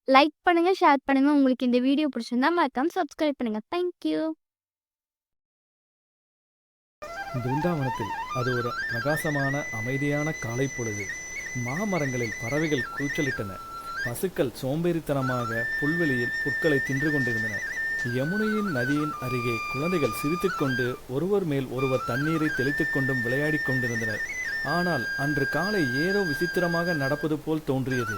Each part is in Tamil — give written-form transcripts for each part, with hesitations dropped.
லைக் பண்ணுங்க, ஷேர் பண்ணுங்க. உங்களுக்கு இந்த வீடியோ பிடிச்சிருந்தா மறக்காம சப்ஸ்கிரைப் பண்ணுங்க. Thank you. பிருந்தாவனத்தில் அது ஒரு பிரகாசமான அமைதியான காலை பொழுது. மாமரங்களில் பறவைகள் கூச்சலிட்டன. பசுக்கள் சோம்பேறித்தனமாக புல்வெளியில் புற்களை தின்று கொண்டிருந்தன. யமுனையின் நதியின் அருகே குழந்தைகள் சிரித்துக்கொண்டு ஒருவர் மேல் ஒருவர் தண்ணீரை தெளித்துக் கொண்டும் விளையாடிக் கொண்டிருந்தனர். ஆனால் அன்று காலை ஏதோ விசித்திரமாக நடப்பது போல் தோன்றியது.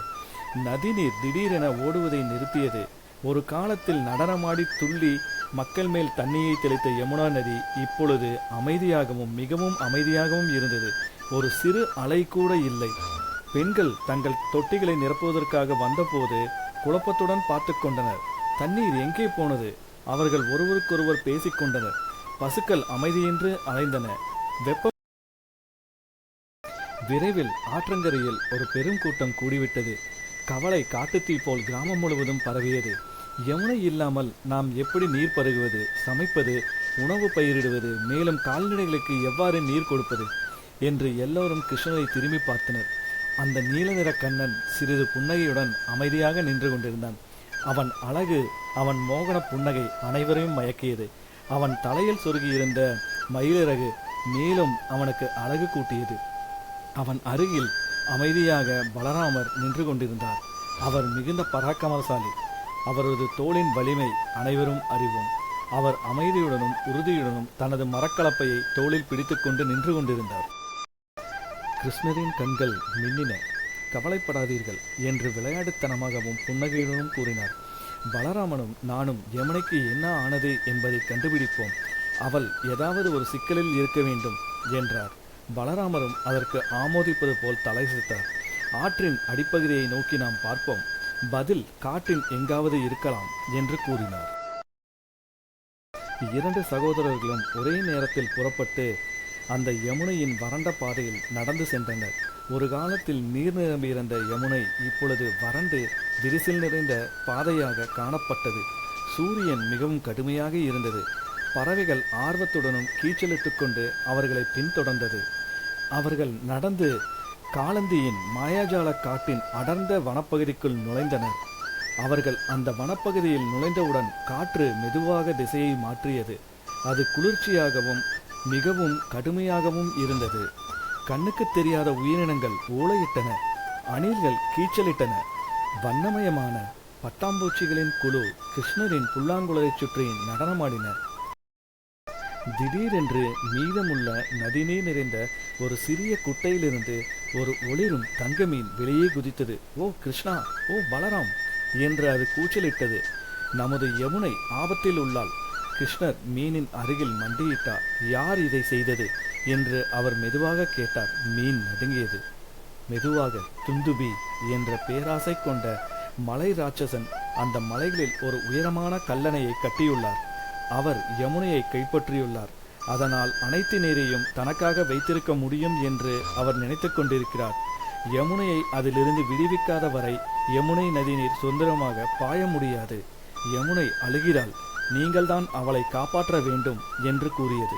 நதிநீர் திடீரென ஓடுவதை நிறுத்தியது. ஒரு காலத்தில் நடனமாடி துள்ளி மக்கள் மேல் தண்ணியை தெளித்த யமுனா நதி இப்பொழுது அமைதியாகவும் மிகவும் அமைதியாகவும் இருந்தது. ஒரு சிறு அலை கூட இல்லை. பெண்கள் தங்கள் தொட்டிகளை நிரப்புவதற்காக வந்தபோது குழப்பத்துடன் பார்த்து கொண்டனர். தண்ணீர் எங்கே போனது? அவர்கள் ஒருவருக்கொருவர் பேசிக்கொண்டனர். பசுக்கள் அமைதியின்றி அலைந்தன. வெப்ப விரைவில் ஆற்றங்கரையில் ஒரு பெரும் கூட்டம் கூடிவிட்டது. கவலை காட்டுத்தீ போல் கிராமம் முழுவதும் பரவியது. யமுனை இல்லாமல் நாம் எப்படி நீர் பருகுவது, சமைப்பது, உணவு பயிரிடுவது, மேலும் கால்நடைகளுக்கு எவ்வாறு நீர் கொடுப்பது என்று எல்லோரும் கிருஷ்ணரை திரும்பி பார்த்தனர். அந்த நீல நிற கண்ணன் சிறிது புன்னகையுடன் அமைதியாக நின்று கொண்டிருந்தான். அவன் அழகு, அவன் மோகன புன்னகை அனைவரையும் மயக்கியது. அவன் தலையில் சொருகியிருந்த மயிலிறகு மேலும் அவனுக்கு அழகு கூட்டியது. அவன் அருகில் அமைதியாக பலராமர் நின்று கொண்டிருந்தார். அவர் மிகுந்த பராக்கிரமசாலி. அவரது தோளின் வலிமை அனைவரும் அறிவோம். அவர் அமைதியுடனும் உறுதியுடனும் தனது மரக்கலப்பையை தோளில் பிடித்துக்கொண்டு நின்று கொண்டிருந்தார். கிருஷ்ணரின் கண்கள் மின்னின. கவலைப்படாதீர்கள் என்று விளையாட்டுத்தனமாகவும் புன்னகையுடனும் கூறினார். பலராமனும் நானும் யமுனைக்கு என்ன ஆனது என்பதை கண்டுபிடிப்போம். அவள் ஏதாவது ஒரு சிக்கலில் இருக்க வேண்டும் என்றார். பலராமரும் அதற்கு ஆமோதிப்பது போல் தலைசித்தார். ஆற்றின் அடிப்பகுதியை நோக்கி நாம் பார்ப்போம். பதில் காட்டின் எங்காவது இருக்கலாம் என்று கூறினார். இரண்டு சகோதரர்களும் ஒரே நேரத்தில் புறப்பட்டு அந்த யமுனையின் வறண்ட பாதையில் நடந்து சென்றனர். ஒரு காலத்தில் நீர் நிரம்பியிருந்த யமுனை இப்பொழுது வறண்டு விரிசல் நிறைந்த பாதையாக காணப்பட்டது. சூரியன் மிகவும் கடுமையாக இருந்தது. பறவைகள் ஆர்வத்துடனும் கீச்சலிட்டு கொண்டு அவர்களை பின்தொடர்ந்தது. அவர்கள் நடந்து காலந்தியின் மாயாஜால காட்டின் அடர்ந்த வனப்பகுதிக்குள் நுழைந்தனர். அவர்கள் அந்த வனப்பகுதியில் நுழைந்தவுடன் காற்று மெதுவாக திசையை மாற்றியது. அது குளிர்ச்சியாகவும் மிகவும் கடுமையாகவும் இருந்தது. கண்ணுக்கு தெரியாத உயிரினங்கள் ஊளையிட்டன. அணில்கள் கீச்சலிட்டன. வண்ணமயமான பட்டாம்பூச்சிகளின் குழு கிருஷ்ணரின் புல்லாங்குழலை சுற்றி நடனமாடின. திடீரென்று மீதமுள்ள நதிநீர் நிறைந்த ஒரு சிறிய குட்டையிலிருந்து ஒரு ஒளிரும் தங்கமீன் வெளியே குதித்தது. ஓ கிருஷ்ணா, ஓ பலராம் என்று அது கூச்சலிட்டது. நமது யமுனை ஆபத்தில் உள்ளாள். கிருஷ்ணர் மீனின் அருகில் மண்டியிட்டார். யார் இதை செய்தது என்று அவர் மெதுவாக கேட்டார். மீன் நடுங்கியது. மெதுவாக துந்துபி என்ற பேராசை கொண்ட மலை ராட்சசன் அந்த மலைகளில் ஒரு உயரமான கல்லணையை கட்டியுள்ளார். அவர் யமுனையை கைப்பற்றியுள்ளார். அதனால் அனைத்து நீரையும் தனக்காக வைத்திருக்க முடியும் என்று அவர் நினைத்து கொண்டிருக்கிறார். யமுனையை அதிலிருந்து விடுவிக்காத வரை யமுனை நதிநீர் சுதந்திரமாக பாய முடியாது. யமுனை அழுகிறாள். நீங்கள்தான் அவளை காப்பாற்ற வேண்டும் என்று கூறியது.